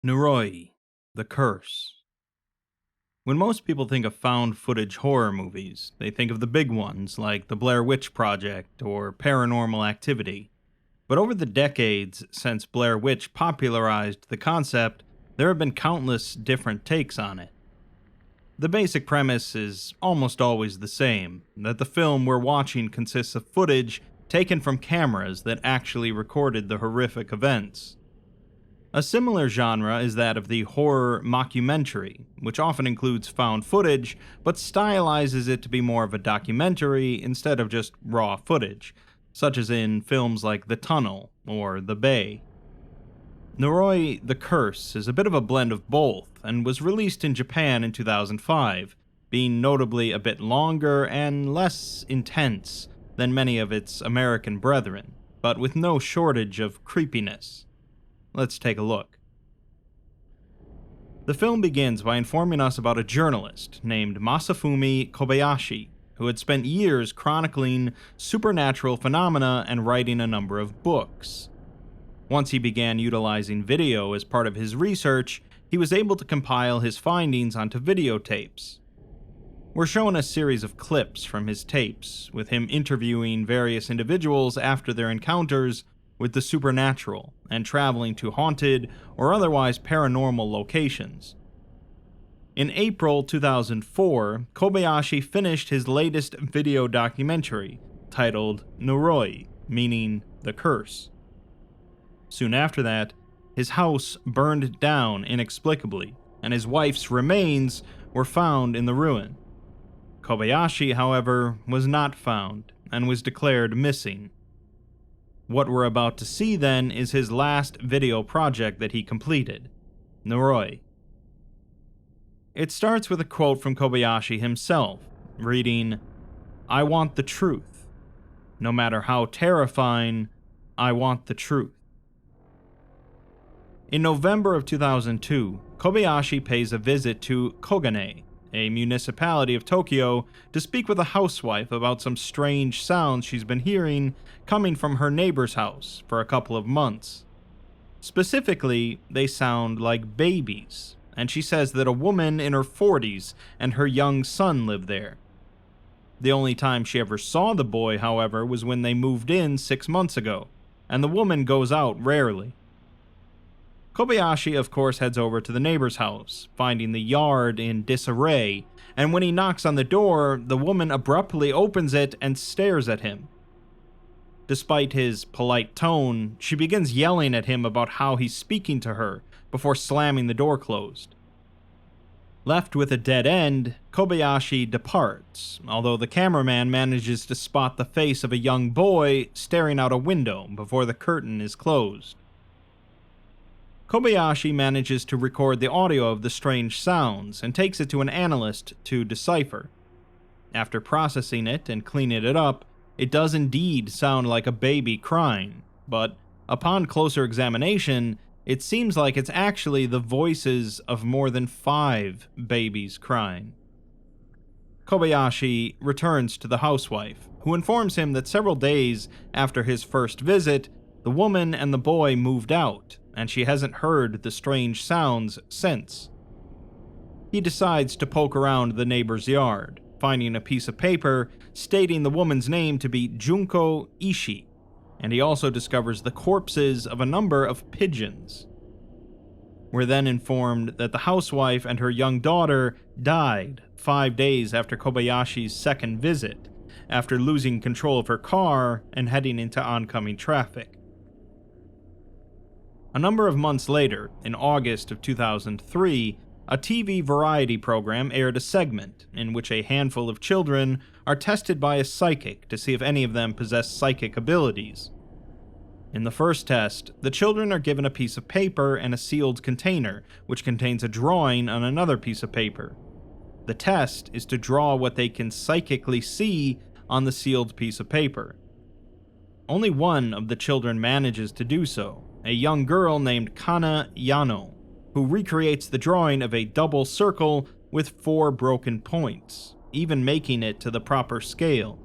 Noroi, The Curse. When most people think of found footage horror movies, they think of the big ones like The Blair Witch Project or Paranormal Activity. But over the decades since Blair Witch popularized the concept, there have been countless different takes on it. The basic premise is almost always the same, that the film we're watching consists of footage taken from cameras that actually recorded the horrific events. A similar genre is that of the horror mockumentary, which often includes found footage, but stylizes it to be more of a documentary instead of just raw footage, such as in films like The Tunnel or The Bay. Noroi, The Curse is a bit of a blend of both, and was released in Japan in 2005, being notably a bit longer and less intense than many of its American brethren, but with no shortage of creepiness. Let's take a look. The film begins by informing us about a journalist named Masafumi Kobayashi, who had spent years chronicling supernatural phenomena and writing a number of books. Once he began utilizing video as part of his research, he was able to compile his findings onto videotapes. We're shown a series of clips from his tapes, with him interviewing various individuals after their encounters with the supernatural and traveling to haunted or otherwise paranormal locations. In April 2004, Kobayashi finished his latest video documentary, titled Noroi, meaning The Curse. Soon after that, his house burned down inexplicably, and his wife's remains were found in the ruin. Kobayashi, however, was not found, and was declared missing. What we're about to see then is his last video project that he completed, Noroi. It starts with a quote from Kobayashi himself, reading, "I want the truth. No matter how terrifying, I want the truth." In November of 2002, Kobayashi pays a visit to Kogane, a municipality of Tokyo, to speak with a housewife about some strange sounds she's been hearing coming from her neighbor's house for a couple of months. Specifically, they sound like babies, and she says that a woman in her 40s and her young son live there. The only time she ever saw the boy, however, was when they moved in 6 months ago, and the woman goes out rarely. Kobayashi, of course, heads over to the neighbor's house, finding the yard in disarray, and when he knocks on the door, the woman abruptly opens it and stares at him. Despite his polite tone, she begins yelling at him about how he's speaking to her before slamming the door closed. Left with a dead end, Kobayashi departs, although the cameraman manages to spot the face of a young boy staring out a window before the curtain is closed. Kobayashi manages to record the audio of the strange sounds and takes it to an analyst to decipher. After processing it and cleaning it up, it does indeed sound like a baby crying, but upon closer examination, it seems like it's actually the voices of more than 5 babies crying. Kobayashi returns to the housewife, who informs him that several days after his first visit, the woman and the boy moved out, and she hasn't heard the strange sounds since. He decides to poke around the neighbor's yard, finding a piece of paper stating the woman's name to be Junko Ishii, and he also discovers the corpses of a number of pigeons. We're then informed that the housewife and her young daughter died 5 days after Kobayashi's second visit, after losing control of her car and heading into oncoming traffic. A number of months later, in August of 2003, a TV variety program aired a segment in which a handful of children are tested by a psychic to see if any of them possess psychic abilities. In the first test, the children are given a piece of paper and a sealed container, which contains a drawing on another piece of paper. The test is to draw what they can psychically see on the sealed piece of paper. Only one of the children manages to do so, a young girl named Kana Yano, who recreates the drawing of a double circle with 4 broken points, even making it to the proper scale.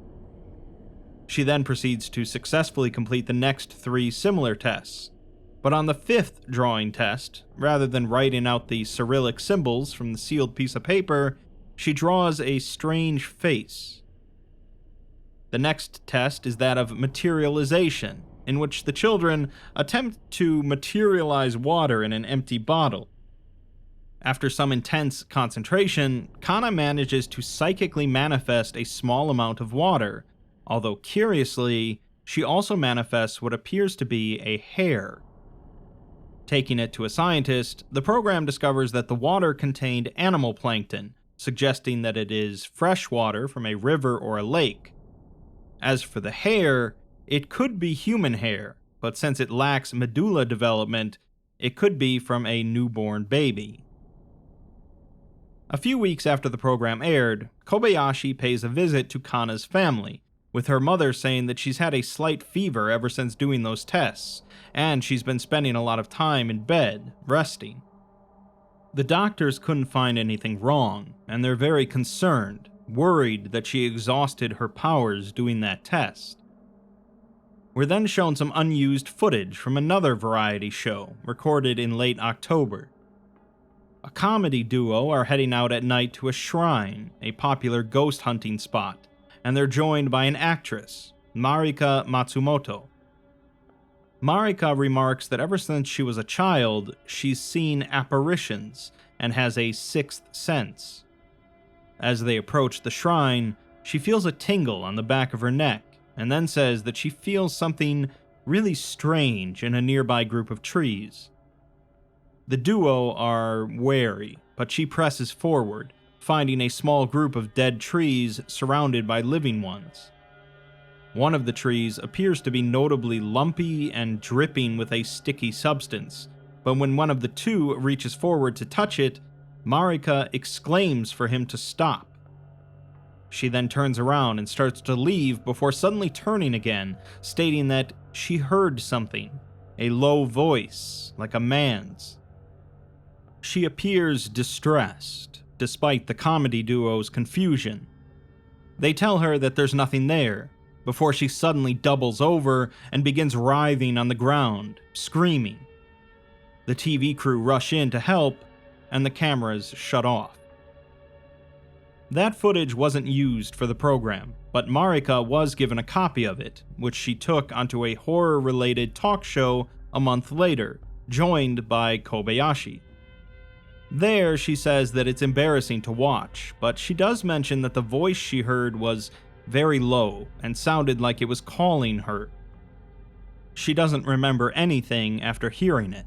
She then proceeds to successfully complete the next 3 similar tests. But on the 5th drawing test, rather than writing out the Cyrillic symbols from the sealed piece of paper, she draws a strange face. The next test is that of materialization, in which the children attempt to materialize water in an empty bottle. After some intense concentration, Kana manages to psychically manifest a small amount of water, although curiously, she also manifests what appears to be a hair. Taking it to a scientist, the program discovers that the water contained animal plankton, suggesting that it is fresh water from a river or a lake. As for the hair, it could be human hair, but since it lacks medulla development, it could be from a newborn baby. A few weeks after the program aired, Kobayashi pays a visit to Kana's family, with her mother saying that she's had a slight fever ever since doing those tests, and she's been spending a lot of time in bed, resting. The doctors couldn't find anything wrong, and they're very concerned, worried that she exhausted her powers doing that test. We're then shown some unused footage from another variety show, recorded in late October. A comedy duo are heading out at night to a shrine, a popular ghost hunting spot, and they're joined by an actress, Marika Matsumoto. Marika remarks that ever since she was a child, she's seen apparitions and has a sixth sense. As they approach the shrine, she feels a tingle on the back of her neck, and then says that she feels something really strange in a nearby group of trees. The duo are wary, but she presses forward, finding a small group of dead trees surrounded by living ones. One of the trees appears to be notably lumpy and dripping with a sticky substance, but when one of the two reaches forward to touch it, Marika exclaims for him to stop. She then turns around and starts to leave before suddenly turning again, stating that she heard something, a low voice, like a man's. She appears distressed, despite the comedy duo's confusion. They tell her that there's nothing there, before she suddenly doubles over and begins writhing on the ground, screaming. The TV crew rush in to help, and the cameras shut off. That footage wasn't used for the program, but Marika was given a copy of it, which she took onto a horror-related talk show a month later, joined by Kobayashi. There, she says that it's embarrassing to watch, but she does mention that the voice she heard was very low and sounded like it was calling her. She doesn't remember anything after hearing it.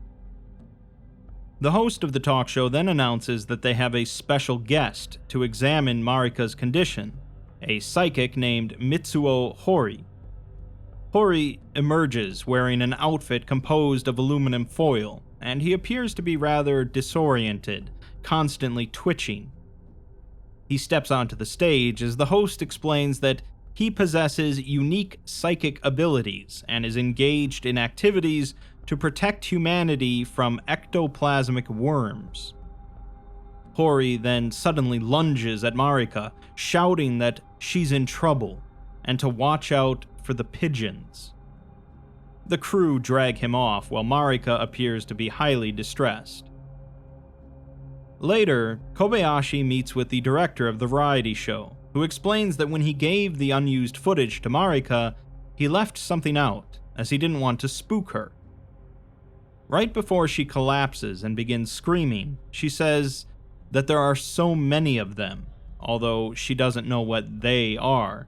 The host of the talk show then announces that they have a special guest to examine Marika's condition, a psychic named Mitsuo Hori. Hori emerges wearing an outfit composed of aluminum foil, and he appears to be rather disoriented, constantly twitching. He steps onto the stage as the host explains that he possesses unique psychic abilities and is engaged in activities to protect humanity from ectoplasmic worms. Hori then suddenly lunges at Marika, shouting that she's in trouble and to watch out for the pigeons. The crew drag him off while Marika appears to be highly distressed. Later, Kobayashi meets with the director of the variety show, who explains that when he gave the unused footage to Marika, he left something out, as he didn't want to spook her. Right before she collapses and begins screaming, she says that there are so many of them, although she doesn't know what they are.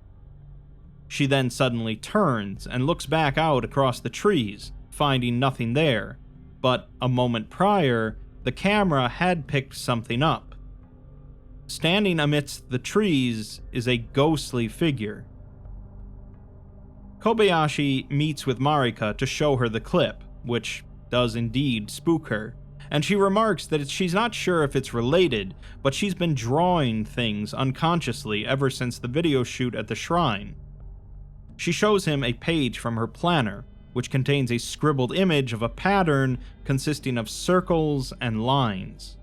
She then suddenly turns and looks back out across the trees, finding nothing there, but a moment prior, the camera had picked something up. Standing amidst the trees is a ghostly figure. Kobayashi meets with Marika to show her the clip, which does indeed spook her, and she remarks that she's not sure if it's related, but she's been drawing things unconsciously ever since the video shoot at the shrine. She shows him a page from her planner, which contains a scribbled image of a pattern consisting of circles and lines.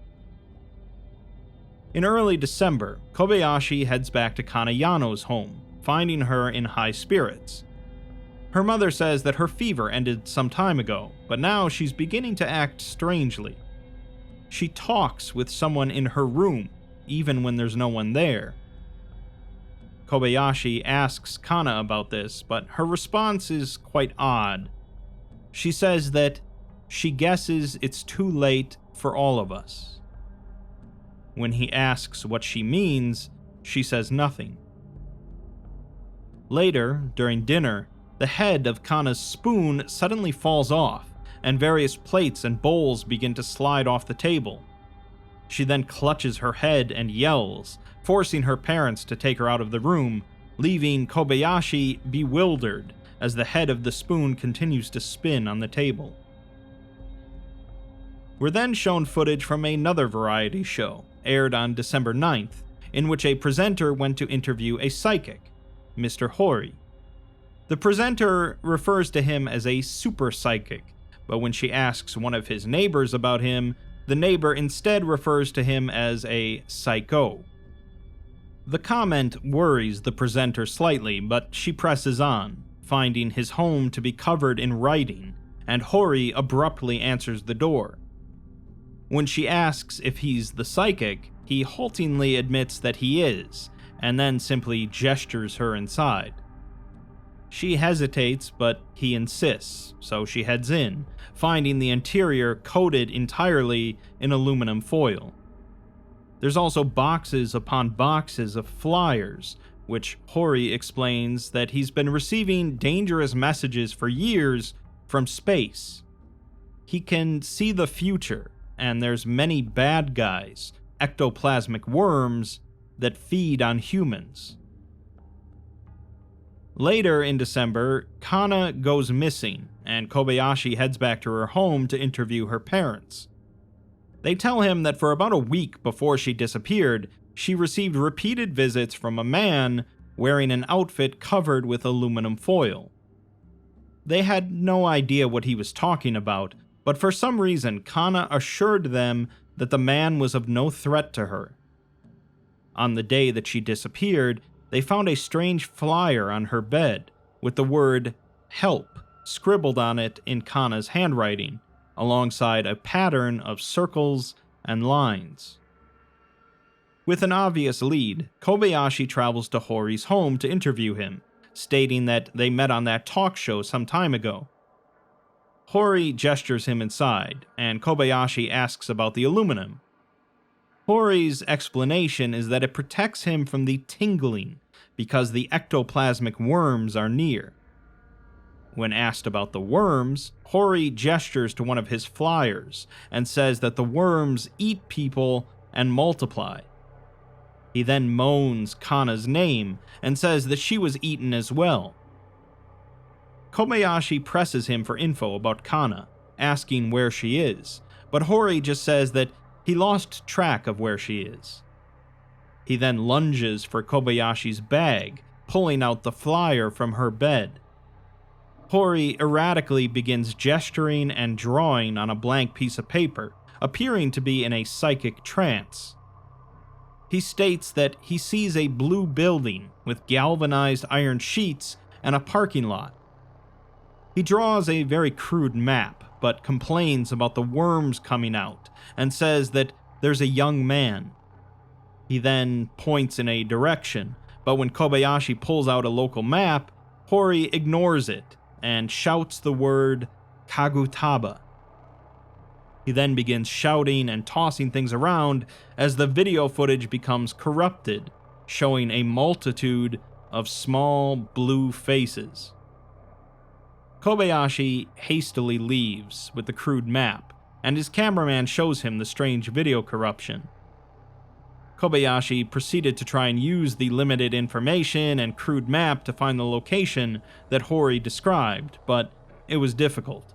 In early December, Kobayashi heads back to Kanayano's home, finding her in high spirits. Her mother says that her fever ended some time ago, but now she's beginning to act strangely. She talks with someone in her room, even when there's no one there. Kobayashi asks Kana about this, but her response is quite odd. She says that she guesses it's too late for all of us. When he asks what she means, she says nothing. Later, during dinner, the head of Kana's spoon suddenly falls off, and various plates and bowls begin to slide off the table. She then clutches her head and yells, forcing her parents to take her out of the room, leaving Kobayashi bewildered as the head of the spoon continues to spin on the table. We're then shown footage from another variety show, aired on December 9th, in which a presenter went to interview a psychic, Mr. Hori. The presenter refers to him as a super psychic, but when she asks one of his neighbors about him, the neighbor instead refers to him as a psycho. The comment worries the presenter slightly, but she presses on, finding his home to be covered in writing, and Hori abruptly answers the door. When she asks if he's the psychic, he haltingly admits that he is, and then simply gestures her inside. She hesitates, but he insists, so she heads in, finding the interior coated entirely in aluminum foil. There's also boxes upon boxes of flyers, which Hori explains that he's been receiving dangerous messages for years from space. He can see the future, and there's many bad guys, ectoplasmic worms, that feed on humans. Later in December, Kana goes missing, and Kobayashi heads back to her home to interview her parents. They tell him that for about a week before she disappeared, she received repeated visits from a man wearing an outfit covered with aluminum foil. They had no idea what he was talking about, but for some reason Kana assured them that the man was of no threat to her. On the day that she disappeared, they found a strange flyer on her bed with the word "help" scribbled on it in Kana's handwriting, alongside a pattern of circles and lines. With an obvious lead, Kobayashi travels to Hori's home to interview him, stating that they met on that talk show some time ago. Hori gestures him inside, and Kobayashi asks about the aluminum. Hori's explanation is that it protects him from the tingling because the ectoplasmic worms are near. When asked about the worms, Hori gestures to one of his flyers and says that the worms eat people and multiply. He then moans Kana's name and says that she was eaten as well. Kobayashi presses him for info about Kana, asking where she is, but Hori just says that he lost track of where she is. He then lunges for Kobayashi's bag, pulling out the flyer from her bed. Hori erratically begins gesturing and drawing on a blank piece of paper, appearing to be in a psychic trance. He states that he sees a blue building with galvanized iron sheets and a parking lot. He draws a very crude map, but complains about the worms coming out and says that there's a young man. He then points in a direction, but when Kobayashi pulls out a local map, Hori ignores it and shouts the word Kagutaba. He then begins shouting and tossing things around as the video footage becomes corrupted, showing a multitude of small blue faces. Kobayashi hastily leaves with the crude map, and his cameraman shows him the strange video corruption. Kobayashi proceeded to try and use the limited information and crude map to find the location that Hori described, but it was difficult.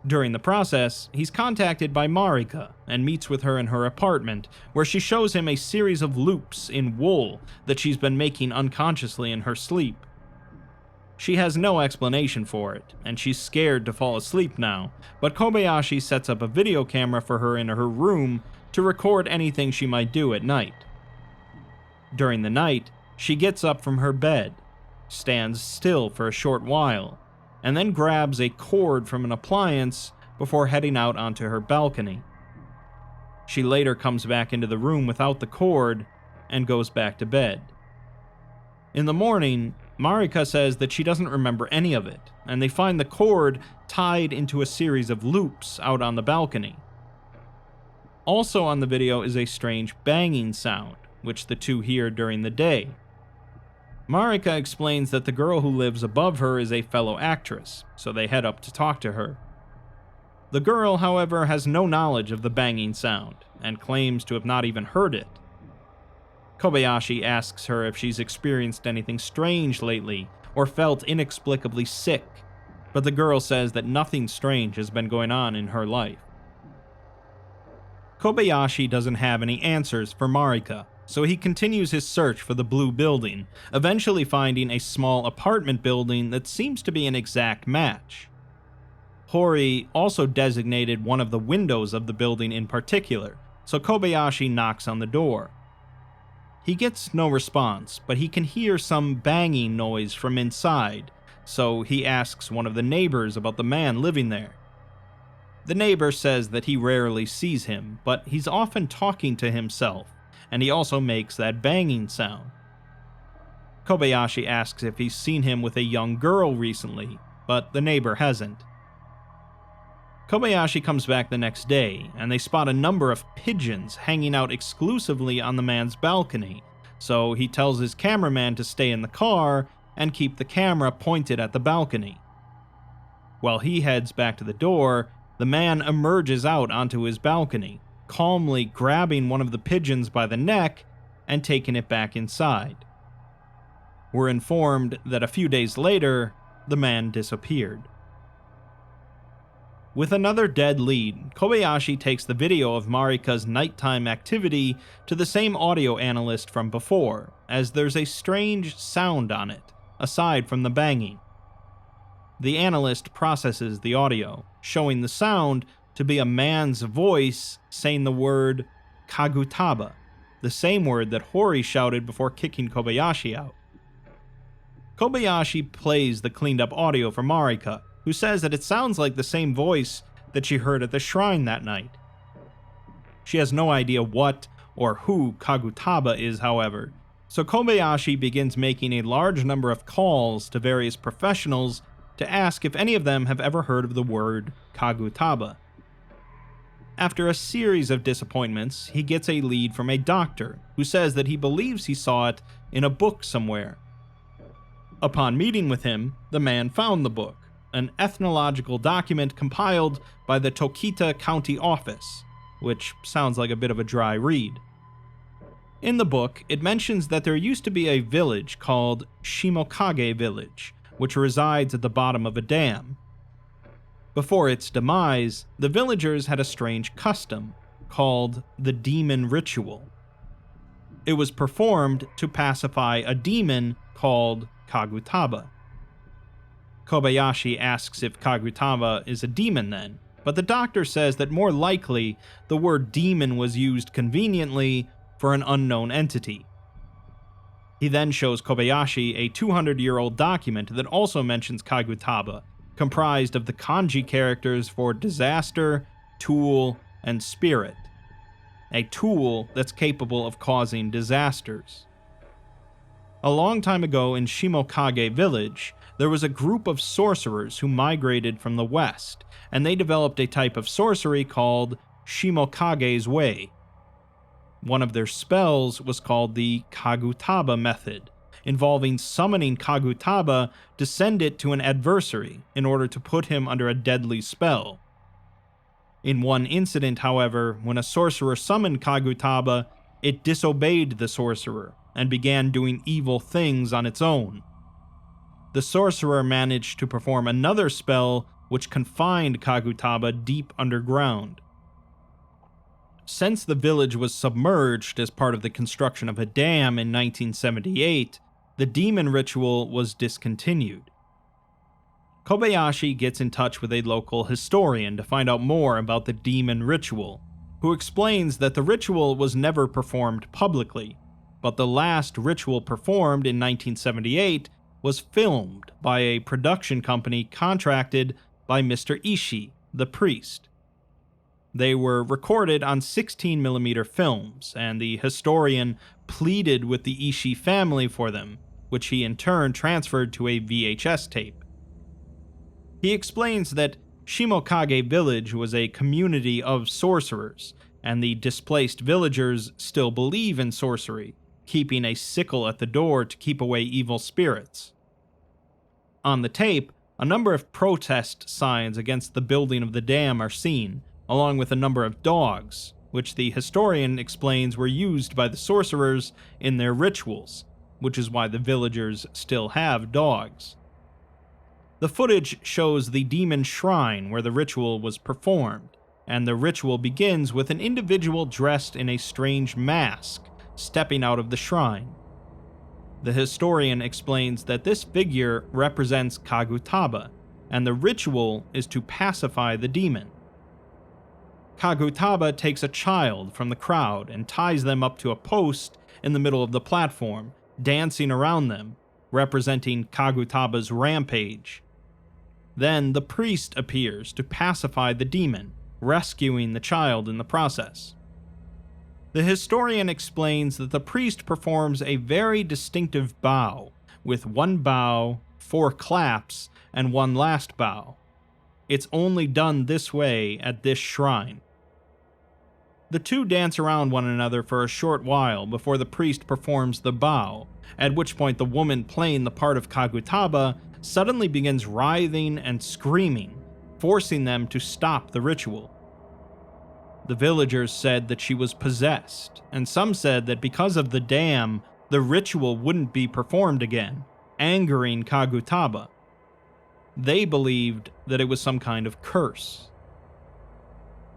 During the process, he's contacted by Marika and meets with her in her apartment, where she shows him a series of loops in wool that she's been making unconsciously in her sleep. She has no explanation for it, and she's scared to fall asleep now, but Kobayashi sets up a video camera for her in her room to record anything she might do at night. During the night, she gets up from her bed, stands still for a short while, and then grabs a cord from an appliance before heading out onto her balcony. She later comes back into the room without the cord and goes back to bed. In the morning, Marika says that she doesn't remember any of it, and they find the cord tied into a series of loops out on the balcony. Also on the video is a strange banging sound, which the two hear during the day. Marika explains that the girl who lives above her is a fellow actress, so they head up to talk to her. The girl, however, has no knowledge of the banging sound, and claims to have not even heard it. Kobayashi asks her if she's experienced anything strange lately, or felt inexplicably sick, but the girl says that nothing strange has been going on in her life. Kobayashi doesn't have any answers for Marika, so he continues his search for the blue building, eventually finding a small apartment building that seems to be an exact match. Hori also designated one of the windows of the building in particular, so Kobayashi knocks on the door. He gets no response, but he can hear some banging noise from inside, so he asks one of the neighbors about the man living there. The neighbor says that he rarely sees him, but he's often talking to himself, and he also makes that banging sound. Kobayashi asks if he's seen him with a young girl recently, but the neighbor hasn't. Kobayashi comes back the next day, and they spot a number of pigeons hanging out exclusively on the man's balcony, so he tells his cameraman to stay in the car and keep the camera pointed at the balcony. While he heads back to the door, the man emerges out onto his balcony, calmly grabbing one of the pigeons by the neck and taking it back inside. We're informed that a few days later, the man disappeared. With another dead lead, Kobayashi takes the video of Marika's nighttime activity to the same audio analyst from before, as there's a strange sound on it, aside from the banging. The analyst processes the audio, showing the sound to be a man's voice saying the word Kagutaba, the same word that Hori shouted before kicking Kobayashi out. Kobayashi plays the cleaned up audio for Marika, who says that it sounds like the same voice that she heard at the shrine that night. She has no idea what or who Kagutaba is, however, so Kobayashi begins making a large number of calls to various professionals to ask if any of them have ever heard of the word Kagutaba. After a series of disappointments, he gets a lead from a doctor who says that he believes he saw it in a book somewhere. Upon meeting with him, the man found the book, an ethnological document compiled by the Tokita County Office, which sounds like a bit of a dry read. In the book, it mentions that there used to be a village called Shimokage Village, which resides at the bottom of a dam. Before its demise, the villagers had a strange custom called the Demon Ritual. It was performed to pacify a demon called Kagutaba. Kobayashi asks if Kagutaba is a demon then, but the doctor says that more likely the word demon was used conveniently for an unknown entity. He then shows Kobayashi a 200-year-old document that also mentions Kagutaba, comprised of the kanji characters for disaster, tool, and spirit. A tool that's capable of causing disasters. A long time ago in Shimokage Village, there was a group of sorcerers who migrated from the west, and they developed a type of sorcery called Shimokage's Way. One of their spells was called the Kagutaba method, involving summoning Kagutaba to send it to an adversary in order to put him under a deadly spell. In one incident, however, when a sorcerer summoned Kagutaba, it disobeyed the sorcerer and began doing evil things on its own. The sorcerer managed to perform another spell which confined Kagutaba deep underground. Since the village was submerged as part of the construction of a dam in 1978, the demon ritual was discontinued. Kobayashi gets in touch with a local historian to find out more about the demon ritual, who explains that the ritual was never performed publicly, but the last ritual performed in 1978 was filmed by a production company contracted by Mr. Ishii, the priest. They were recorded on 16mm films, and the historian pleaded with the Ishii family for them, which he in turn transferred to a VHS tape. He explains that Shimokage Village was a community of sorcerers, and the displaced villagers still believe in sorcery, keeping a sickle at the door to keep away evil spirits. On the tape, a number of protest signs against the building of the dam are seen, along with a number of dogs, which the historian explains were used by the sorcerers in their rituals, which is why the villagers still have dogs. The footage shows the demon shrine where the ritual was performed, and the ritual begins with an individual dressed in a strange mask stepping out of the shrine. The historian explains that this figure represents Kagutaba, and the ritual is to pacify the demon. Kagutaba takes a child from the crowd and ties them up to a post in the middle of the platform, dancing around them, representing Kagutaba's rampage. Then the priest appears to pacify the demon, rescuing the child in the process. The historian explains that the priest performs a very distinctive bow, with one bow, 4 claps, and one last bow. It's only done this way at this shrine. The two dance around one another for a short while before the priest performs the bow, at which point the woman playing the part of Kagutaba suddenly begins writhing and screaming, forcing them to stop the ritual. The villagers said that she was possessed, and some said that because of the dam, the ritual wouldn't be performed again, angering Kagutaba. They believed that it was some kind of curse.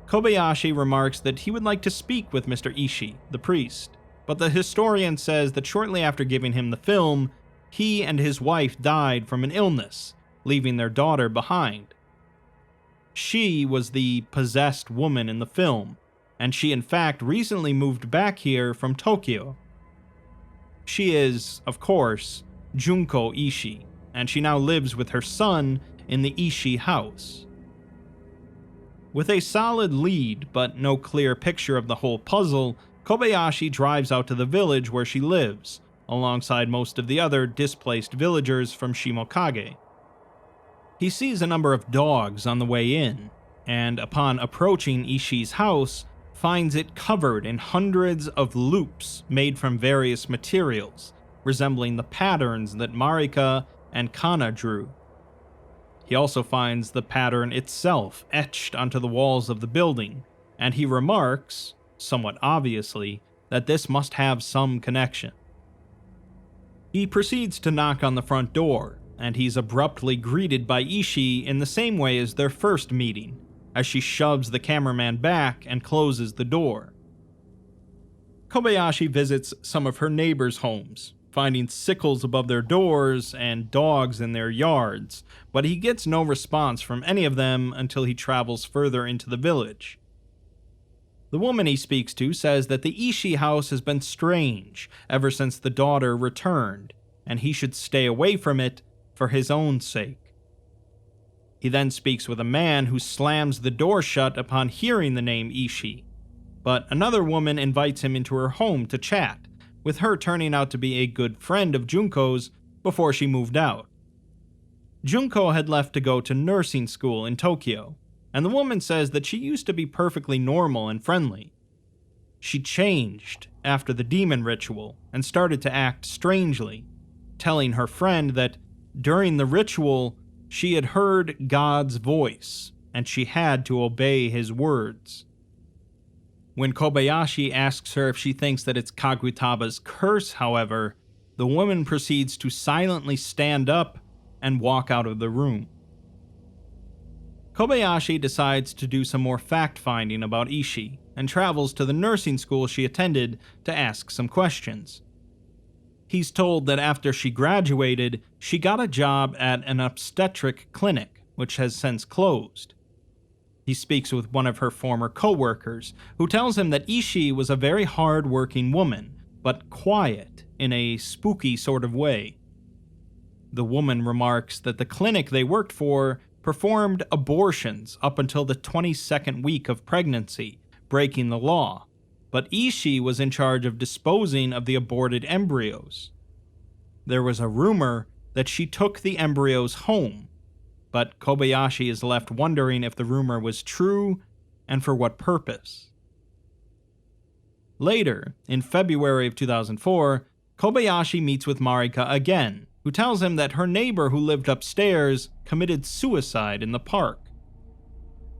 Kobayashi remarks that he would like to speak with Mr. Ishii, the priest, but the historian says that shortly after giving him the film, he and his wife died from an illness, leaving their daughter behind. She was the possessed woman in the film, and she in fact recently moved back here from Tokyo. She is, of course, Junko Ishii, and she now lives with her son in the Ishii house. With a solid lead, but no clear picture of the whole puzzle, Kobayashi drives out to the village where she lives, alongside most of the other displaced villagers from Shimokage. He sees a number of dogs on the way in, and upon approaching Ishii's house, finds it covered in hundreds of loops made from various materials, resembling the patterns that Marika and Kana drew. He also finds the pattern itself etched onto the walls of the building, and he remarks, somewhat obviously, that this must have some connection. He proceeds to knock on the front door, and he's abruptly greeted by Ishii in the same way as their first meeting, as she shoves the cameraman back and closes the door. Kobayashi visits some of her neighbors' homes, finding sickles above their doors and dogs in their yards, but he gets no response from any of them until he travels further into the village. The woman he speaks to says that the Ishii house has been strange ever since the daughter returned, and he should stay away from it for his own sake. He then speaks with a man who slams the door shut upon hearing the name Ishii, but another woman invites him into her home to chat, with her turning out to be a good friend of Junko's before she moved out. Junko had left to go to nursing school in Tokyo, and the woman says that she used to be perfectly normal and friendly. She changed after the demon ritual and started to act strangely, telling her friend that during the ritual she had heard God's voice and she had to obey his words. When Kobayashi asks her if she thinks that it's Kagutaba's curse, however, the woman proceeds to silently stand up and walk out of the room. Kobayashi decides to do some more fact-finding about Ishii and travels to the nursing school she attended to ask some questions. He's told that after she graduated, she got a job at an obstetric clinic, which has since closed. He speaks with one of her former co-workers, who tells him that Ishii was a very hard-working woman, but quiet in a spooky sort of way. The woman remarks that the clinic they worked for performed abortions up until the 22nd week of pregnancy, breaking the law, but Ishii was in charge of disposing of the aborted embryos. There was a rumor that she took the embryos home, but Kobayashi is left wondering if the rumor was true and for what purpose. Later, in February of 2004, Kobayashi meets with Marika again, who tells him that her neighbor who lived upstairs committed suicide in the park.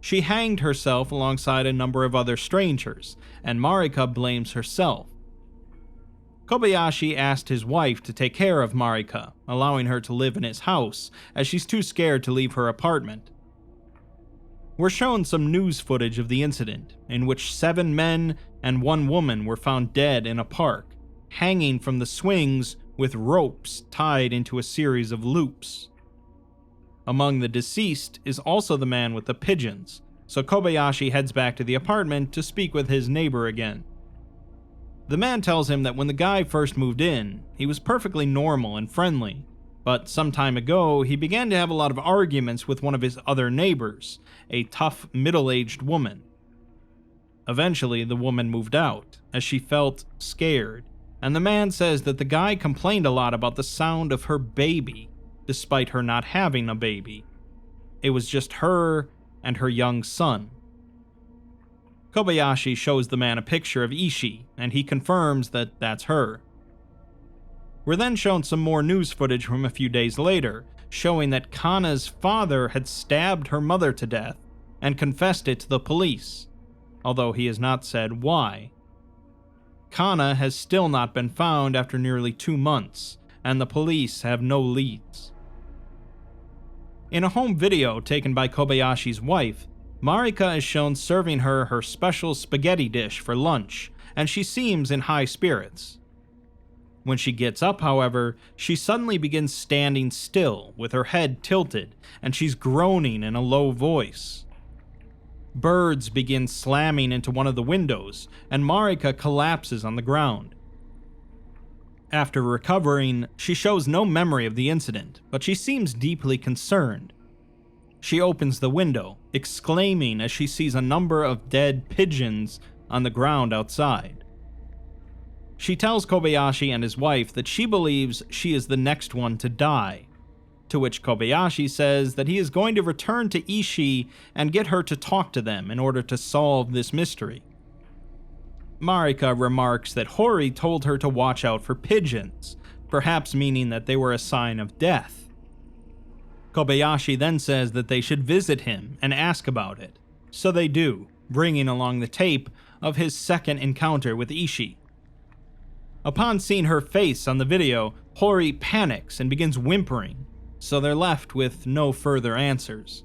She hanged herself alongside a number of other strangers, and Marika blames herself. Kobayashi asked his wife to take care of Marika, allowing her to live in his house, as she's too scared to leave her apartment. We're shown some news footage of the incident, in which 7 men and 1 woman were found dead in a park, hanging from the swings with ropes tied into a series of loops. Among the deceased is also the man with the pigeons, so Kobayashi heads back to the apartment to speak with his neighbor again. The man tells him that when the guy first moved in, he was perfectly normal and friendly, but some time ago he began to have a lot of arguments with one of his other neighbors, a tough, middle-aged woman. Eventually, the woman moved out, as she felt scared, and the man says that the guy complained a lot about the sound of her baby, despite her not having a baby. It was just her and her young son. Kobayashi shows the man a picture of Ishii, and he confirms that that's her. We're then shown some more news footage from a few days later, showing that Kana's father had stabbed her mother to death and confessed it to the police, although he has not said why. Kana has still not been found after nearly 2 months, and the police have no leads. In a home video taken by Kobayashi's wife, Marika is shown serving her special spaghetti dish for lunch, and she seems in high spirits. When she gets up, however, she suddenly begins standing still with her head tilted, and she's groaning in a low voice. Birds begin slamming into one of the windows, and Marika collapses on the ground. After recovering, she shows no memory of the incident, but she seems deeply concerned. She opens the window, exclaiming as she sees a number of dead pigeons on the ground outside. She tells Kobayashi and his wife that she believes she is the next one to die, to which Kobayashi says that he is going to return to Ishii and get her to talk to them in order to solve this mystery. Marika remarks that Hori told her to watch out for pigeons, perhaps meaning that they were a sign of death. Kobayashi then says that they should visit him and ask about it, so they do, bringing along the tape of his second encounter with Ishii. Upon seeing her face on the video, Hori panics and begins whimpering, so they're left with no further answers.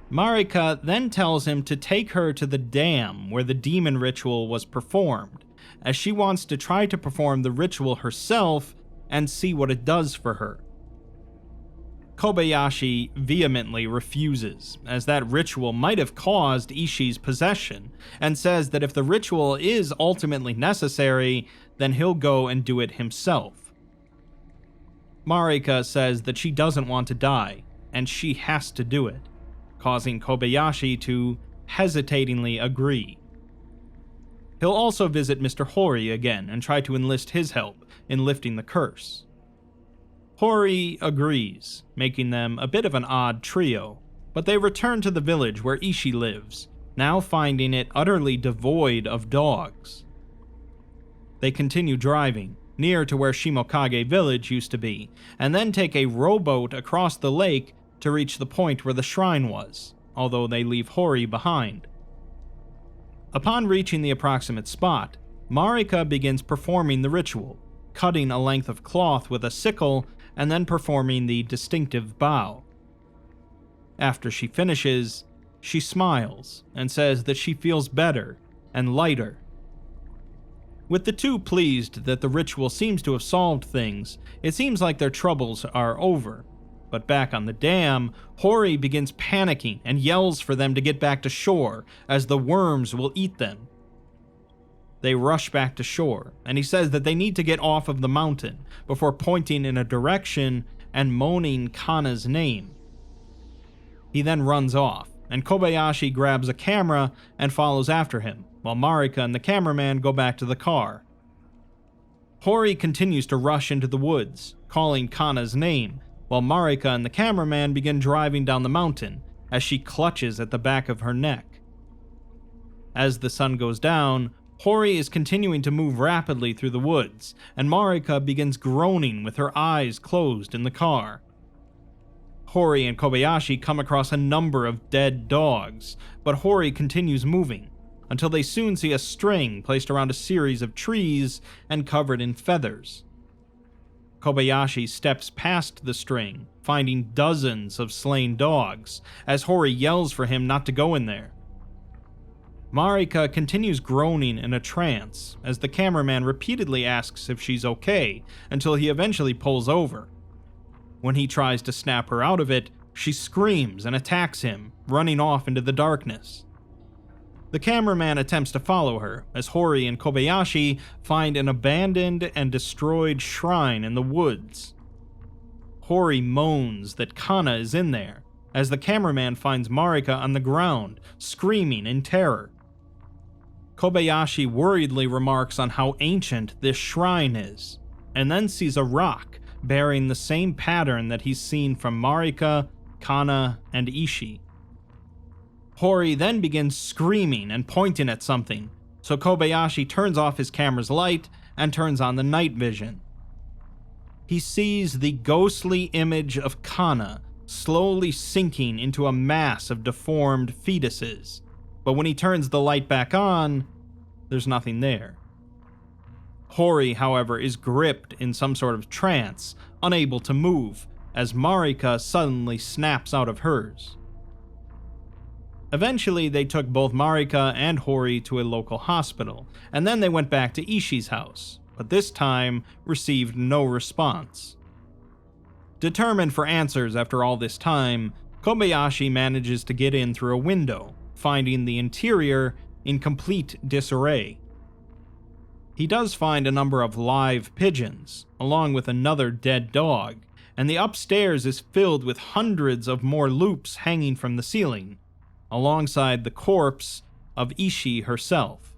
Marika then tells him to take her to the dam where the demon ritual was performed, as she wants to try to perform the ritual herself and see what it does for her. Kobayashi vehemently refuses, as that ritual might have caused Ishii's possession, and says that if the ritual is ultimately necessary, then he'll go and do it himself. Marika says that she doesn't want to die, and she has to do it, causing Kobayashi to hesitatingly agree. He'll also visit Mr. Hori again and try to enlist his help in lifting the curse. Hori agrees, making them a bit of an odd trio, but they return to the village where Ishii lives, now finding it utterly devoid of dogs. They continue driving, near to where Shimokage village used to be, and then take a rowboat across the lake to reach the point where the shrine was, although they leave Hori behind. Upon reaching the approximate spot, Marika begins performing the ritual, cutting a length of cloth with a sickle and then performing the distinctive bow. After she finishes, she smiles and says that she feels better and lighter. With the two pleased that the ritual seems to have solved things, it seems like their troubles are over. But back on the dam, Hori begins panicking and yells for them to get back to shore, as the worms will eat them. They rush back to shore, and he says that they need to get off of the mountain before pointing in a direction and moaning Kana's name. He then runs off, and Kobayashi grabs a camera and follows after him, while Marika and the cameraman go back to the car. Hori continues to rush into the woods, calling Kana's name, while Marika and the cameraman begin driving down the mountain as she clutches at the back of her neck. As the sun goes down, Hori is continuing to move rapidly through the woods, and Marika begins groaning with her eyes closed in the car. Hori and Kobayashi come across a number of dead dogs, but Hori continues moving, until they soon see a string placed around a series of trees and covered in feathers. Kobayashi steps past the string, finding dozens of slain dogs, as Hori yells for him not to go in there. Marika continues groaning in a trance as the cameraman repeatedly asks if she's okay until he eventually pulls over. When he tries to snap her out of it, she screams and attacks him, running off into the darkness. The cameraman attempts to follow her as Hori and Kobayashi find an abandoned and destroyed shrine in the woods. Hori moans that Kana is in there as the cameraman finds Marika on the ground, screaming in terror. Kobayashi worriedly remarks on how ancient this shrine is, and then sees a rock bearing the same pattern that he's seen from Marika, Kana, and Ishii. Hori then begins screaming and pointing at something, so Kobayashi turns off his camera's light and turns on the night vision. He sees the ghostly image of Kana slowly sinking into a mass of deformed fetuses, but when he turns the light back on, there's nothing there. Hori, however, is gripped in some sort of trance, unable to move, as Marika suddenly snaps out of hers. Eventually, they took both Marika and Hori to a local hospital, and then they went back to Ishii's house, but this time received no response. Determined for answers after all this time, Kobayashi manages to get in through a window, finding the interior in complete disarray. He does find a number of live pigeons, along with another dead dog, and the upstairs is filled with hundreds of more loops hanging from the ceiling, alongside the corpse of Ishii herself.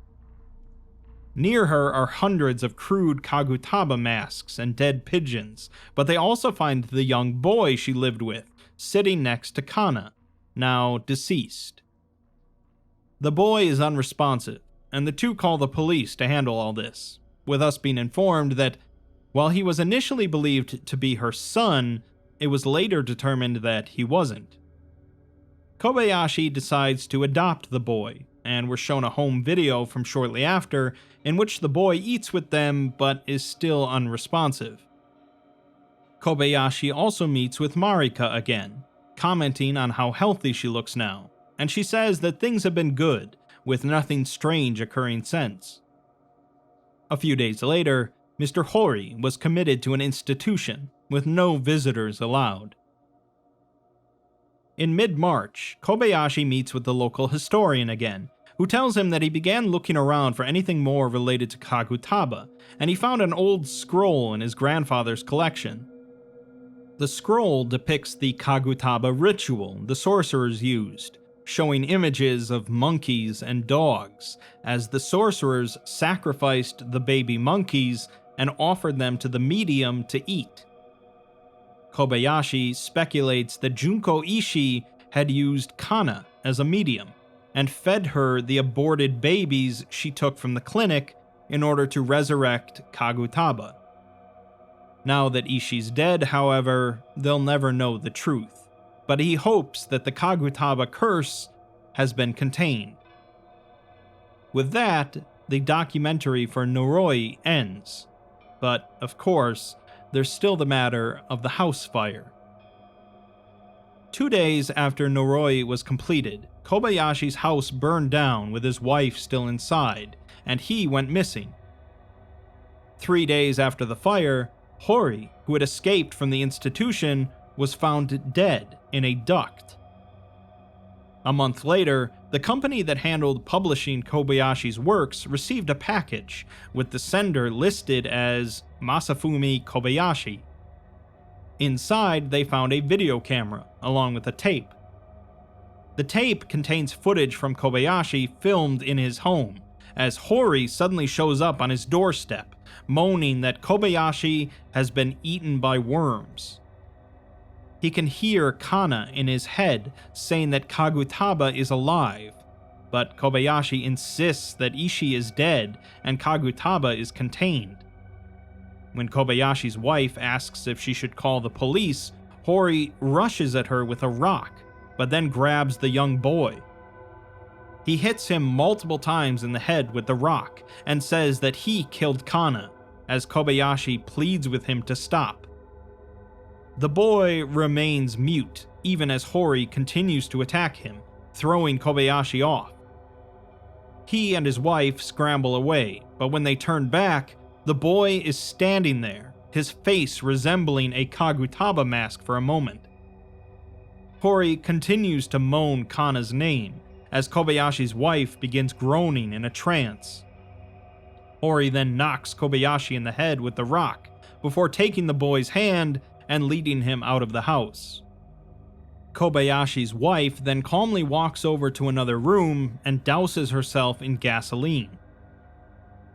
Near her are hundreds of crude Kagutaba masks and dead pigeons, but they also find the young boy she lived with, sitting next to Kana, now deceased. The boy is unresponsive, and the two call the police to handle all this, with us being informed that while he was initially believed to be her son, it was later determined that he wasn't. Kobayashi decides to adopt the boy, and we're shown a home video from shortly after in which the boy eats with them but is still unresponsive. Kobayashi also meets with Marika again, commenting on how healthy she looks now, and she says that things have been good, with nothing strange occurring since. A few days later, Mr. Hori was committed to an institution, with no visitors allowed. In mid-March, Kobayashi meets with the local historian again, who tells him that he began looking around for anything more related to Kagutaba, and he found an old scroll in his grandfather's collection. The scroll depicts the Kagutaba ritual the sorcerers used, showing images of monkeys and dogs, as the sorcerers sacrificed the baby monkeys and offered them to the medium to eat. Kobayashi speculates that Junko Ishii had used Kana as a medium, and fed her the aborted babies she took from the clinic in order to resurrect Kagutaba. Now that Ishii's dead, however, they'll never know the truth, but he hopes that the Kagutaba curse has been contained. With that, the documentary for Noroi ends, but, of course, there's still the matter of the house fire. 2 days after Noroi was completed, Kobayashi's house burned down with his wife still inside, and he went missing. 3 days after the fire, Hori, who had escaped from the institution, was found dead in a duct. A month later, The company that handled publishing Kobayashi's works received a package, with the sender listed as Masafumi Kobayashi. Inside, they found a video camera, along with a tape. The tape contains footage from Kobayashi filmed in his home, as Hori suddenly shows up on his doorstep, moaning that Kobayashi has been eaten by worms. He can hear Kana in his head saying that Kagutaba is alive, but Kobayashi insists that Ishii is dead and Kagutaba is contained. When Kobayashi's wife asks if she should call the police, Hori rushes at her with a rock, but then grabs the young boy. He hits him multiple times in the head with the rock and says that he killed Kana, as Kobayashi pleads with him to stop. The boy remains mute, even as Hori continues to attack him, throwing Kobayashi off. He and his wife scramble away, but when they turn back, the boy is standing there, his face resembling a Kagutaba mask for a moment. Hori continues to moan Kana's name, as Kobayashi's wife begins groaning in a trance. Hori then knocks Kobayashi in the head with the rock, before taking the boy's hand and leading him out of the house. Kobayashi's wife then calmly walks over to another room and douses herself in gasoline.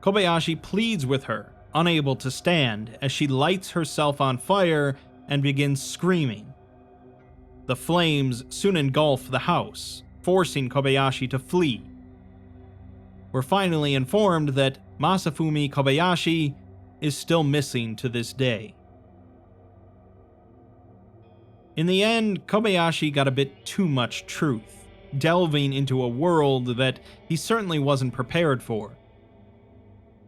Kobayashi pleads with her, unable to stand, as she lights herself on fire and begins screaming. The flames soon engulf the house, forcing Kobayashi to flee. We're finally informed that Masafumi Kobayashi is still missing to this day. In the end, Kobayashi got a bit too much truth, delving into a world that he certainly wasn't prepared for.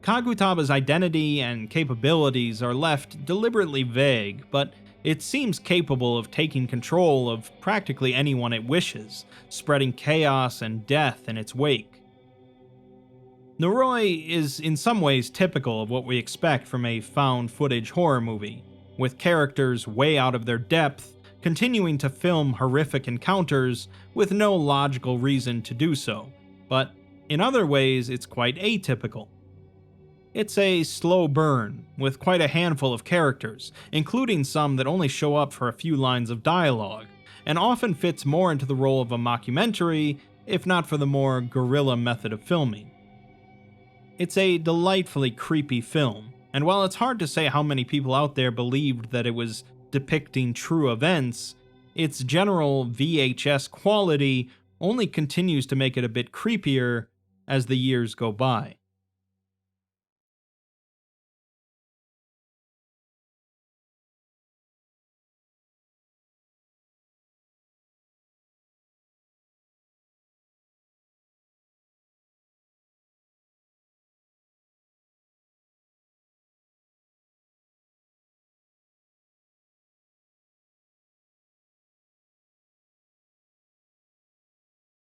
Kagutaba's identity and capabilities are left deliberately vague, but it seems capable of taking control of practically anyone it wishes, spreading chaos and death in its wake. Noroi is in some ways typical of what we expect from a found-footage horror movie, with characters way out of their depth, continuing to film horrific encounters with no logical reason to do so, but in other ways it's quite atypical. It's a slow burn, with quite a handful of characters, including some that only show up for a few lines of dialogue, and often fits more into the role of a mockumentary, if not for the more guerrilla method of filming. It's a delightfully creepy film, and while it's hard to say how many people out there believed that it was depicting true events, its general VHS quality only continues to make it a bit creepier as the years go by.